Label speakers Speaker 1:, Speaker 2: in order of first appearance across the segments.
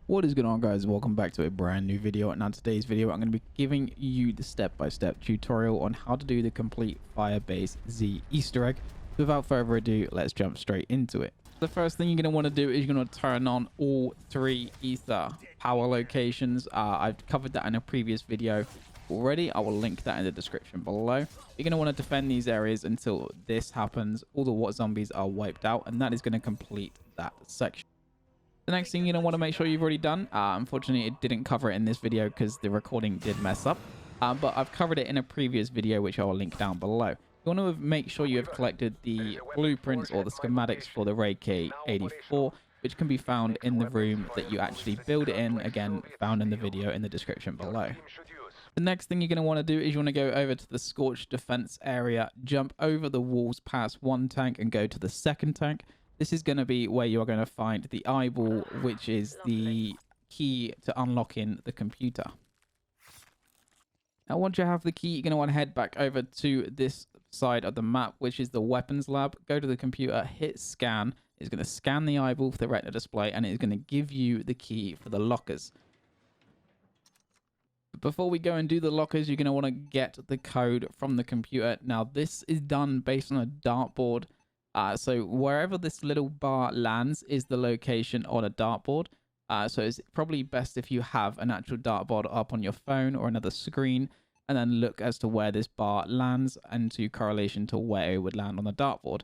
Speaker 1: What is going on, guys? Welcome back to a brand new video. And on today's video I'm going to be giving you the step-by-step tutorial on how to do the complete Firebasez Easter egg. Without further ado, let's jump straight into it. The first thing you're going to want to do is you're going to turn on all three ether power locations. I've covered that in a previous video already. I will link that in the description below. You're going to want to defend these areas until this happens. All the water zombies are wiped out, and that is going to complete that section. The next thing you're going to want to make sure you've already done, unfortunately it didn't cover it in this video because the recording did mess up, but I've covered it in a previous video which I will link down below. You want to make sure you have collected the blueprints or the schematics for the Ray K84, which can be found in the room that you actually build it in, again found in the video in the description below. The next thing you're going to want to do is you want to go over to the Scorched defense area, jump over the walls past one tank and go to the second tank. This is going to be where you are going to find the eyeball, which is the key to unlocking the computer. Now, once you have the key, you're going to want to head back over to this side of the map, which is the weapons lab. Go to the computer, hit scan. It's going to scan the eyeball for the retina display, and it's going to give you the key for the lockers. Before we go and do the lockers, you're going to want to get the code from the computer. Now, this is done based on a dartboard. So wherever this little bar lands is the location on a dartboard. So it's probably best if you have an actual dartboard up on your phone or another screen, and then look as to where this bar lands into correlation to where it would land on the dartboard.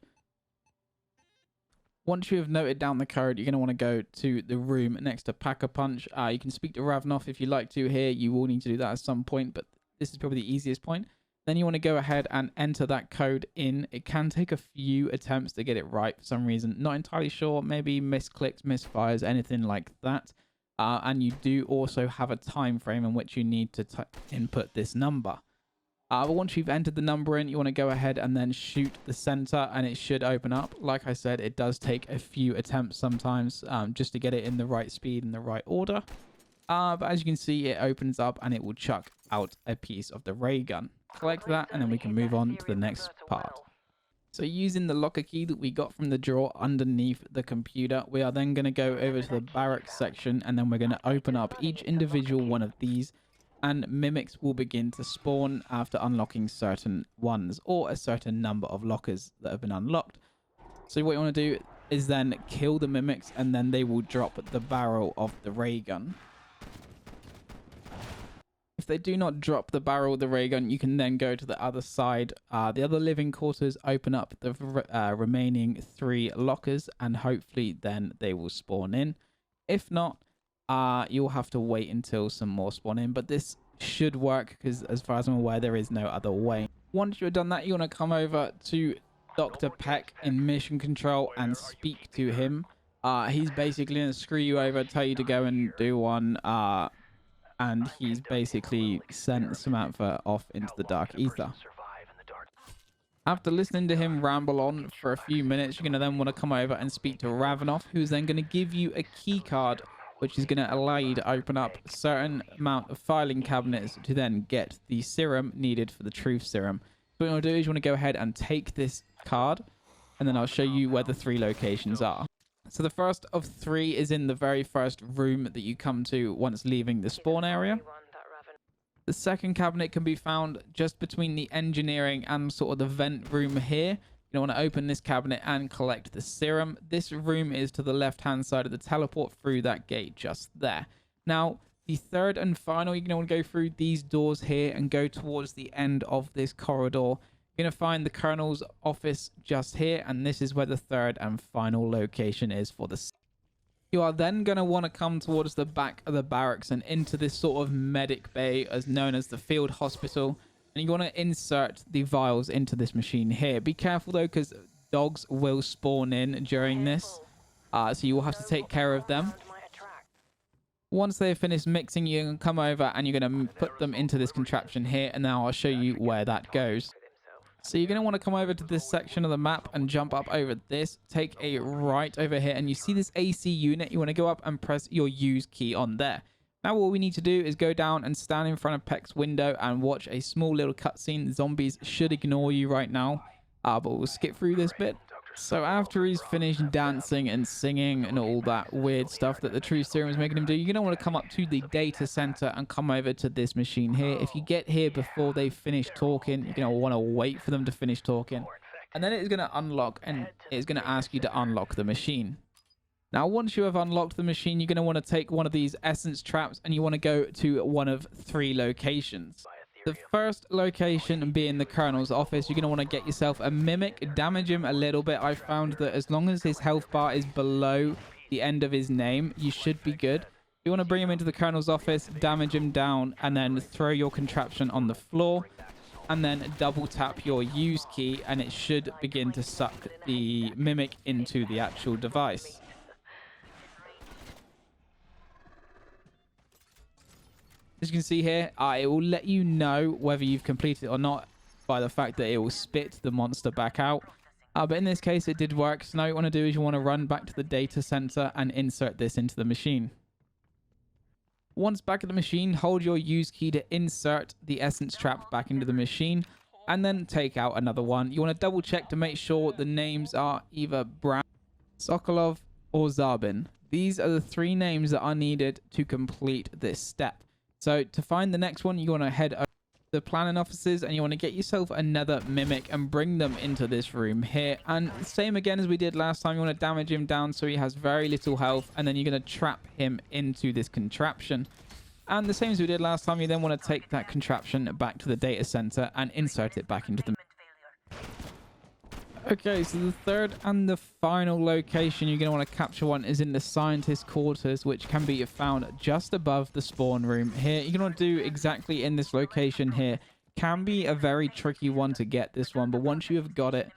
Speaker 1: Once you have noted down the code, you're going to want to go to the room next to Pack-a-Punch. You can speak to Ravnoff if you like to here. You will need to do that at some point, but this is probably the easiest point. Then you want to go ahead and enter that code in. It can take a few attempts to get it right for some reason. Not entirely sure. Maybe misclicks, misfires, anything like that. And you do also have a time frame in which you need to input this number. But once you've entered the number in, you want to go ahead and then shoot the center, and it should open up. Like I said, it does take a few attempts sometimes just to get it in the right speed and the right order. But as you can see, it opens up and it will chuck out a piece of the ray gun. Collect that, and then we can move on to the next part. So using the locker key that we got from the drawer underneath the computer, we are then going to go over to the barracks section, and then we're going to open up each individual one of these, and mimics will begin to spawn after unlocking certain ones or a certain number of lockers that have been unlocked. So what you want to do is then kill the mimics, and then they will drop the barrel of the ray gun. If they do not drop the barrel of the ray gun, you can then go to the other side, the other living quarters, open up the remaining 3 lockers, and hopefully then they will spawn in. If not, you'll have to wait until some more spawn in, but this should work because as far as I'm aware, there is no other way. Once you've done that, you want to come over to Dr. Peck in mission control and speak to him. He's basically going to screw you over, tell you to go and do one, and he's basically sent Samantha off into the dark ether. After listening to him ramble on for a few minutes, you're going to then want to come over and speak to Ravnoff, who's then going to give you a key card, which is going to allow you to open up a certain amount of filing cabinets to then get the serum needed for the truth serum. So what you want to do is you want to go ahead and take this card, and then I'll show you where the 3 locations are. So the first of 3 is in the very first room that you come to once leaving the spawn area. The second cabinet can be found just between the engineering and sort of the vent room here. You want to open this cabinet and collect the serum. This room is to the left-hand side of the teleport through that gate just there. Now, the third and final, you're going to want to go through these doors here and go towards the end of this corridor. You're going to find the Colonel's office just here, and this is where the third and final location is for the... You are then going to want to come towards the back of the barracks and into this sort of medic bay as known as the field hospital, and you want to insert the vials into this machine here. Be careful though, because dogs will spawn in during this, so you will have to take care of them. Once they've finished mixing, you can come over and you're going to put them into this contraption here, and now I'll show you where that goes. So you're going to want to come over to this section of the map and jump up over this. Take a right over here, and you see this AC unit. You want to go up and press your use key on there. Now what we need to do is go down and stand in front of Peck's window and watch a small little cutscene. Zombies should ignore you right now, but we'll skip through this bit. So after he's finished dancing and singing and all that weird stuff that the true serum is making him do, you're going to want to come up to the data center and come over to this machine here. If you get here before they finish talking, you're going to want to wait for them to finish talking. And then it's going to unlock and it's going to ask you to unlock the machine. Now, once you have unlocked the machine, you're going to want to take one of these essence traps and you want to go to one of 3 locations. The first location being the Colonel's office. You're going to want to get yourself a mimic, damage him a little bit. I found that as long as his health bar is below the end of his name, you should be good. You want to bring him into the Colonel's office, damage him down, and then throw your contraption on the floor. And then double tap your use key, and it should begin to suck the mimic into the actual device. As you can see here, it will let you know whether you've completed it or not by the fact that it will spit the monster back out. But in this case, it did work. So now what you want to do is you want to run back to the data center and insert this into the machine. Once back at the machine, hold your use key to insert the essence trap back into the machine and then take out another one. You want to double check to make sure the names are either Brown, Sokolov, or Zarbin. These are the 3 names that are needed to complete this step. So to find the next one, you want to head over to the planning offices and you want to get yourself another mimic and bring them into this room here. And same again as we did last time, you want to damage him down so he has very little health, and then you're going to trap him into this contraption. And the same as we did last time, you then want to take that contraption back to the data center and insert it back into the... Okay, so the third and the final location you're going to want to capture one is in the scientist quarters, which can be found just above the spawn room here. You're going to do exactly in this location here. Can be a very tricky one to get this one, but once you have got it,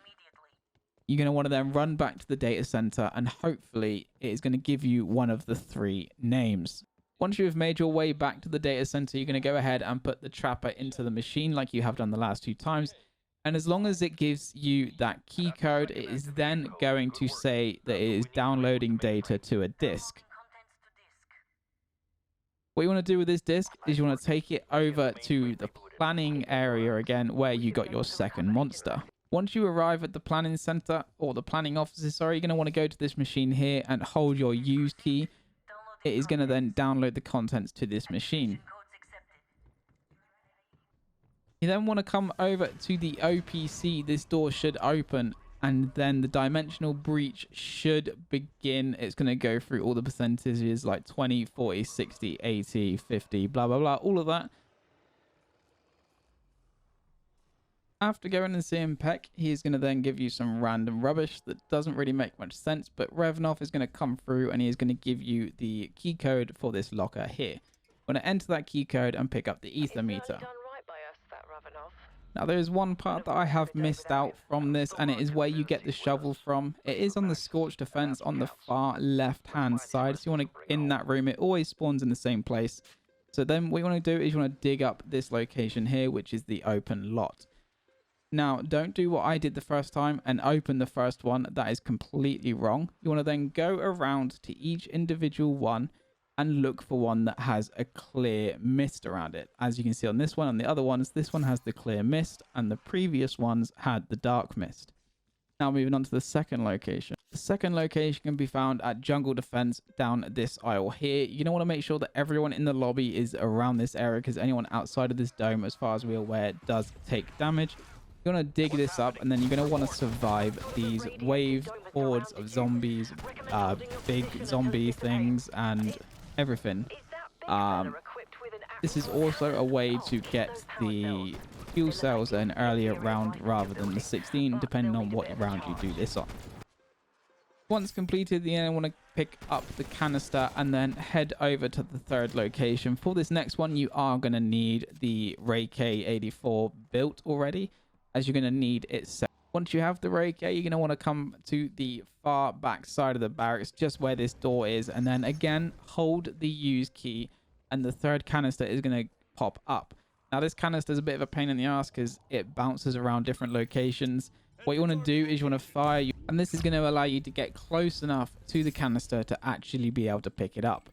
Speaker 1: you're going to want to then run back to the data center and hopefully it is going to give you one of the 3 names. Once you have made your way back to the data center, you're going to go ahead and put the trapper into the machine like you have done the last 2 times. And as long as it gives you that key code, it is then going to say that it is downloading data to a disk. What you want to do with this disk is you want to take it over to the planning area again, where you got your second monster. Once you arrive at the planning center, or the planning offices, sorry, you're going to want to go to this machine here and hold your use key. It is going to then download the contents to this machine. You then want to come over to the OPC. This door should open and then the dimensional breach should begin. It's going to go through all the percentages like 20, 40, 60, 80, 50, blah, blah, blah, all of that. After going and seeing Peck, he's going to then give you some random rubbish that doesn't really make much sense, but Revanov is going to come through and he is going to give you the key code for this locker here. You're going to enter that key code and pick up the ether meter. Now there is one part that I have missed out from this, and it is where you get the shovel from. It is on the scorched defense on the far left hand side, so you want to, in that room, it always spawns in the same place. So then what you want to do is you want to dig up this location here, which is the open lot. Now don't do what I did the first time and open the first one. That is completely wrong. You want to then go around to each individual one and look for one that has a clear mist around it. As you can see on this one and the other ones, this one has the clear mist and the previous ones had the dark mist. Now moving on to the second location. The second location can be found at Jungle Defense down this aisle here. You're going to want to make sure that everyone in the lobby is around this area, because anyone outside of this dome, as far as we're aware, does take damage. You're going to dig this up and then you're going to want to survive these wave hordes of zombies, big zombie things and everything. This is also a way to get the fuel cells an earlier round rather than the 16, depending on what round you do this on. Once completed, you want to pick up the canister and then head over to the third location. For this next one, you are going to need the Ray K84 built already, as you're going to need it set. Once you have the Ray K, you're going to want to come to the far back side of the barracks, just where this door is, and then again hold the use key and the third canister is going to pop up. Now this canister is a bit of a pain in the ass because it bounces around different locations. What you want to do is you want to fire, and this is going to allow you to get close enough to the canister to actually be able to pick it up.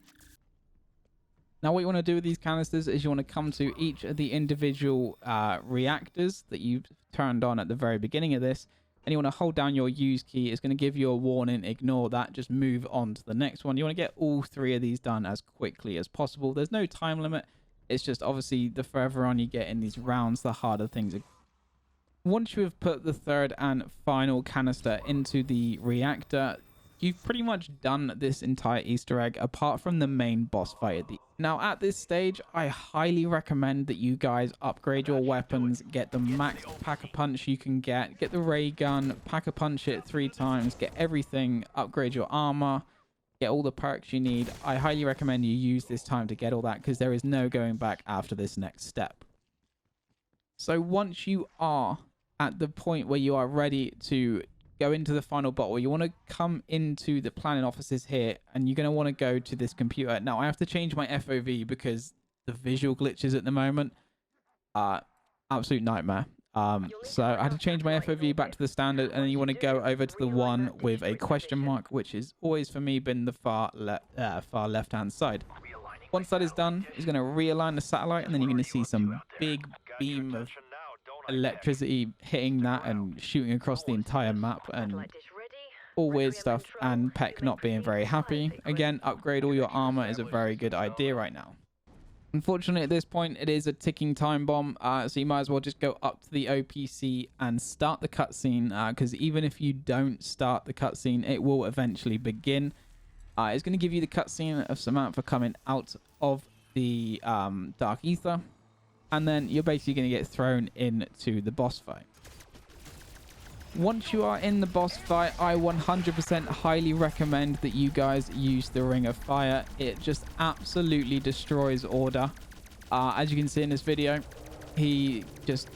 Speaker 1: Now what you want to do with these canisters is you want to come to each of the individual reactors that you've turned on at the very beginning of this, and you want to hold down your use key. It's going to give you a warning. Ignore that. Just move on to the next one. You want to get all 3 of these done as quickly as possible. There's no time limit. It's just obviously the further on you get in these rounds, the harder things are. Once you have put the 3rd and final canister into the reactor, you've pretty much done this entire Easter egg apart from the main boss fight at the now at this stage. I highly recommend that you guys upgrade your weapons, get the max pack-a-punch you can get the ray gun, pack-a-punch it 3 times, get everything, upgrade your armor, get all the perks you need. I highly recommend you use this time to get all that, because there is no going back after this next step. So once you are at the point where you are ready to go into the final bottle, you want to come into the planning offices here, and you're going to want to go to this computer. Now I have to change my FOV because the visual glitches at the moment are absolute nightmare. So I had to change my FOV back to the standard, and then you want to go over to the one with a question mark, which is always for me been the far left hand side. Once that is done, it's going to realign the satellite, and then you're going to see some big beam of electricity hitting that and shooting across the entire map, and all weird stuff, and Peck not being very happy. Again, upgrade all your armor is a very good idea right now. Unfortunately, at this point, it is a ticking time bomb, so you might as well just go up to the OPC and start the cutscene, because even if you don't start the cutscene, it will eventually begin. It's going to give you the cutscene of Samantha coming out of the Dark Ether, and then you're basically going to get thrown into the boss fight. Once you are in the boss fight, I 100% highly recommend that you guys use the Ring of Fire. It just absolutely destroys Order. As you can see in this video, he just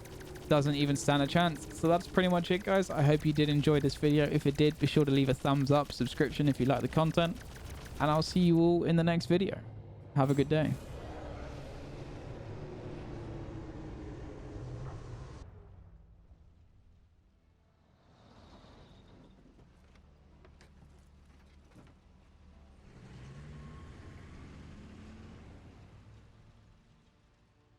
Speaker 1: doesn't even stand a chance. So that's pretty much it, guys. I hope you did enjoy this video. If it did, be sure to leave a thumbs up, subscription if you like the content, and I'll see you all in the next video. Have a good day.